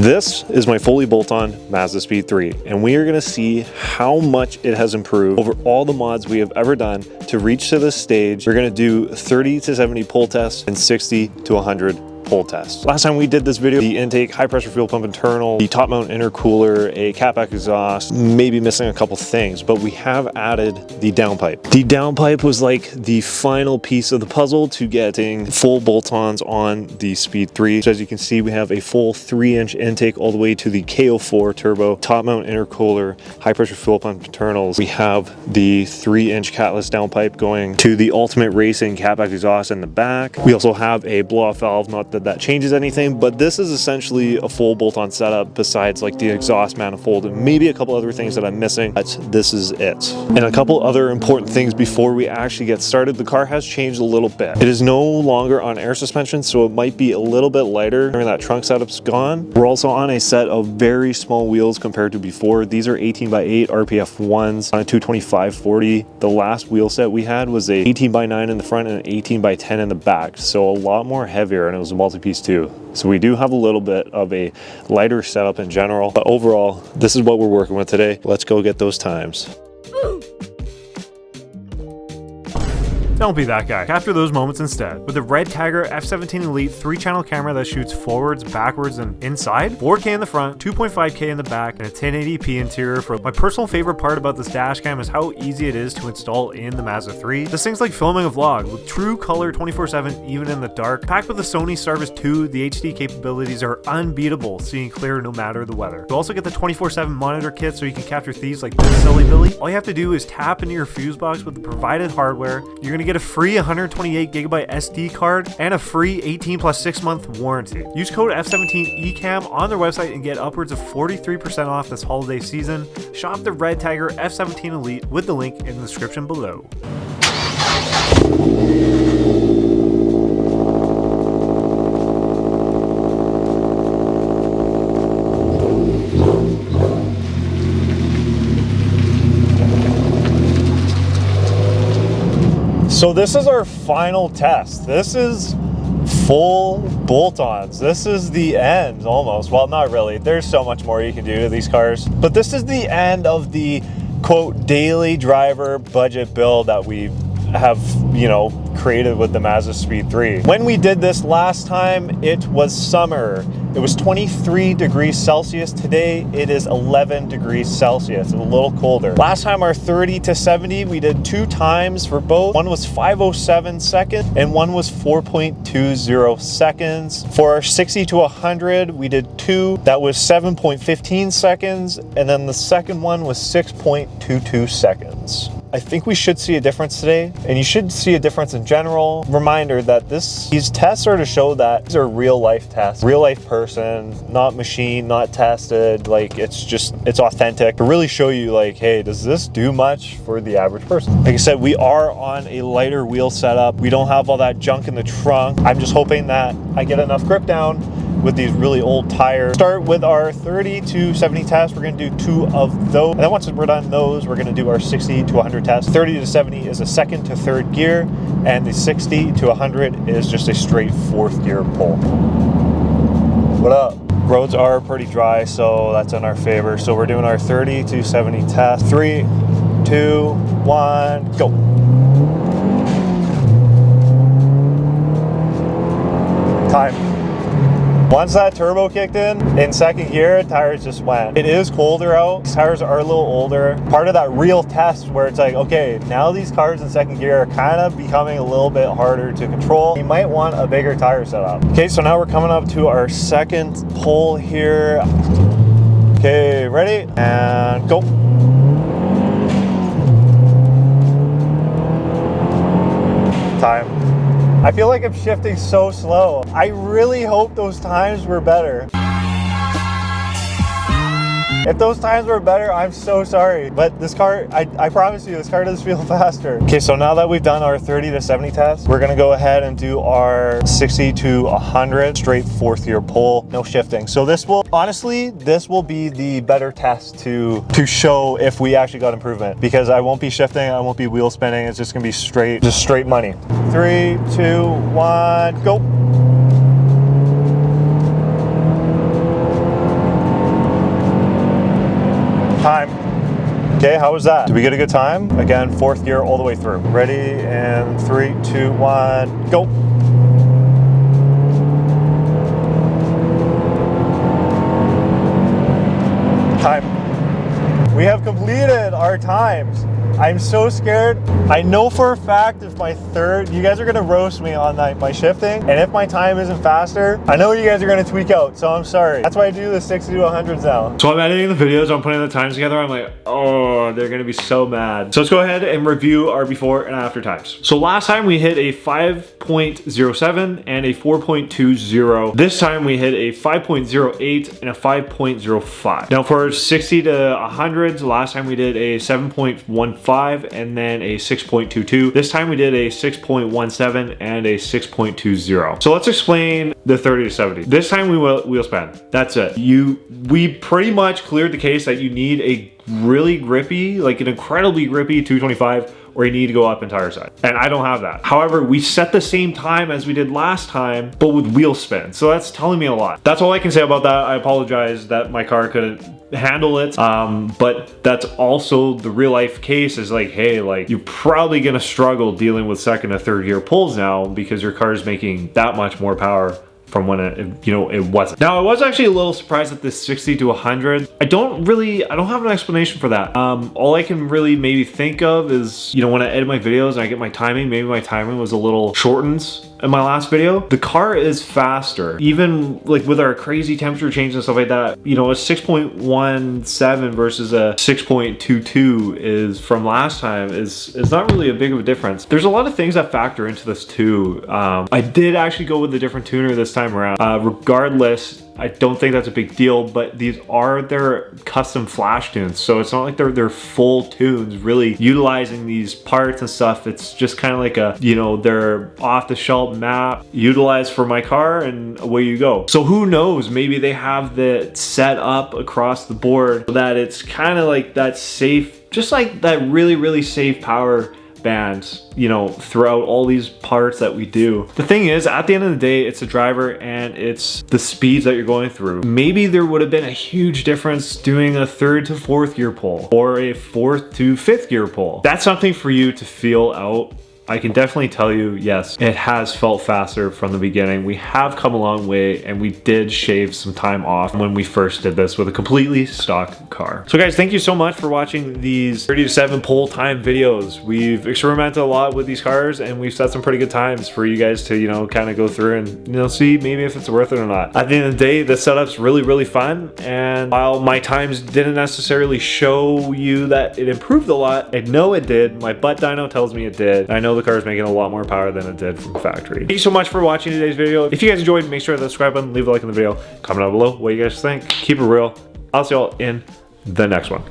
This is my fully bolt-on MazdaSpeed 3, and we are going to see how much it has improved over all the mods we have ever done to reach to this stage. We're going to do 30 to 70 pull tests and 60 to 100 pull tests. Last time we did this video, the intake, high pressure fuel pump internal, the top mount intercooler, a Catback exhaust, maybe missing a couple things, but we have added the downpipe. The downpipe was like the final piece of the puzzle to getting full bolt-ons on the Speed 3. So as you can see, we have a full 3-inch intake all the way to the KO4 turbo, top mount intercooler, high pressure fuel pump internals. We have the 3-inch Catless Dowpipe going to the ultimate racing Catback exhaust in the back. We also have a blow-off valve, not that changes anything, but this is essentially a full bolt-on setup besides like the exhaust manifold and maybe a couple other things that I'm missing, but this is it. And a couple other important things before we actually get started. The car has changed a little bit. It is no longer on air suspension, so it might be a little bit lighter during that trunk setup's gone. We're also on a set of very small wheels compared to before. These are 18x8 RPF 1s on a 225/40. The last wheel set we had was a 18x9 in the front and an 18x10 in the back, so a lot more heavier, and it was a multi-piece too. So we do have a little bit of a lighter setup in general, but overall, this is what we're working with today. Let's go get those times. Don't be that guy. Capture those moments instead. With the Redtiger F17 Elite 3-channel camera that shoots forwards, backwards, and inside, 4K in the front, 2.5K in the back, and a 1080p interior. For my personal favorite part about this dash cam is how easy it is to install in the Mazda 3. This thing's like filming a vlog with true color 24/7 even in the dark. Packed with the Sony Starvis 2, the HD capabilities are unbeatable, seeing clear no matter the weather. You also get the 24/7 monitor kit so you can capture thieves like this silly Billy. All you have to do is tap into your fuse box with the provided hardware. You're gonna get a free 128GB SD card and a free 18+ 6-month warranty. Use code F17ECAM on their website and get upwards of 43% off this holiday season. Shop the Redtiger F17 Elite with the link in the description below. So this is our final test. This is full bolt-ons. This is the end almost. Well, not really. There's so much more you can do to these cars. But this is the end of the quote daily driver budget build that we have, you know, created with the MazdaSpeed 3. When we did this last time, it was summer. It was 23 degrees Celsius. Today, it is 11 degrees Celsius. It's a little colder. Last time, our 30 to 70, we did 2 times for both. One was 5:07 seconds, and one was 4.20 seconds. For our 60 to 100, we did 2. That was 7.15 seconds, and then the second one was 6.22 seconds. I think we should see a difference today, and you should see a difference in general. Reminder that these tests are to show that these are real life tests, real life person, not machine, not tested. Like it's authentic to really show you like, hey, does this do much for the average person? Like I said, we are on a lighter wheel setup. We don't have all that junk in the trunk. I'm just hoping that I get enough grip down with these really old tires. Start with our 30 to 70 tests. We're gonna do 2 of those. And then once we're done those, we're gonna do our 60 to 100 tests. 30 to 70 is a 2nd to 3rd gear, and the 60 to 100 is just a straight 4th gear pull. What up? Roads are pretty dry, so that's in our favor. So we're doing our 30 to 70 test. 3, 2, 1, go. Time. Once that turbo kicked in 2nd gear, tires just went. It is colder out. These tires are a little older. Part of that real test where it's like, okay, now these cars in 2nd gear are kind of becoming a little bit harder to control. You might want a bigger tire setup. Okay, so now we're coming up to our 2nd pull here. Okay, ready? And go. Time. I feel like I'm shifting so slow. I really hope those times were better. If those times were better, I'm so sorry. But this car, I promise you, this car does feel faster. Okay, so now that we've done our 30 to 70 tests, we're gonna go ahead and do our 60 to 100 straight 4th gear pull, no shifting. So this will, honestly, this will be the better test to show if we actually got improvement, because I won't be shifting, I won't be wheel spinning. It's just gonna be just straight money. 3, 2, 1, go. Okay, how was that? Did we get a good time? Again, 4th gear all the way through. Ready, and 3, 2, 1, go. Time. We have completed our times. I'm so scared. I know for a fact if my third, you guys are gonna roast me on my shifting, and if my time isn't faster, I know you guys are gonna tweak out, so I'm sorry. That's why I do the 60 to 100s now. So I'm editing the videos, I'm putting the times together, I'm like, oh, they're gonna be so mad. So let's go ahead and review our before and after times. So last time we hit a 5.07 and a 4.20. This time we hit a 5.08 and a 5.05. Now for 60 to 100s, last time we did a 7.15 and then a 6.22. This time we did a 6.17 and a 6.20. So let's explain the 30 to 70. This time we wheel span. That's it. We pretty much cleared the case that you need a really grippy, like an incredibly grippy 225, or you need to go up entire side. And I don't have that. However, we set the same time as we did last time, but with wheel spin. So that's telling me a lot. That's all I can say about that. I apologize that my car couldn't handle it. But that's also the real life case is like, hey, like you're probably gonna struggle dealing with 2nd to 3rd gear pulls now because your car is making that much more power from when it wasn't. Now I was actually a little surprised at this 60 to 100. I don't have an explanation for that. All I can really maybe think of is, when I edit my videos and I get my timing, maybe my timing was a little shortened in my last video. The car is faster, even like with our crazy temperature change and stuff like that. A 6.17 versus a 6.22 is from last time is not really a big of a difference. There's a lot of things that factor into this too. I did actually go with a different tuner this time around. Regardless, I don't think that's a big deal, but these are their custom flash tunes. So it's not like they're full tunes, really utilizing these parts and stuff. It's just kind of like a, they're off the shelf map utilized for my car and away you go. So who knows, maybe they have that set up across the board so that it's kind of like that safe, just like that really, really safe power bands, throughout all these parts that we do. The thing is, at the end of the day, it's a driver and it's the speeds that you're going through. Maybe there would have been a huge difference doing a 3rd to 4th gear pull or a 4th to 5th gear pull. That's something for you to feel out. I can definitely tell you, yes, it has felt faster from the beginning. We have come a long way and we did shave some time off when we first did this with a completely stock car. So guys, thank you so much for watching these 30 to 7 pull time videos. We've experimented a lot with these cars and we've set some pretty good times for you guys to, kind of go through and, see maybe if it's worth it or not. At the end of the day, the setup's really, really fun. And while my times didn't necessarily show you that it improved a lot, I know it did. My butt dyno tells me it did. I know the car is making a lot more power than it did from factory. Thank you so much for watching today's video. If you guys enjoyed, make sure to hit the subscribe button, leave a like in the video, comment down below what you guys think. Keep it real. I'll see y'all in the next one.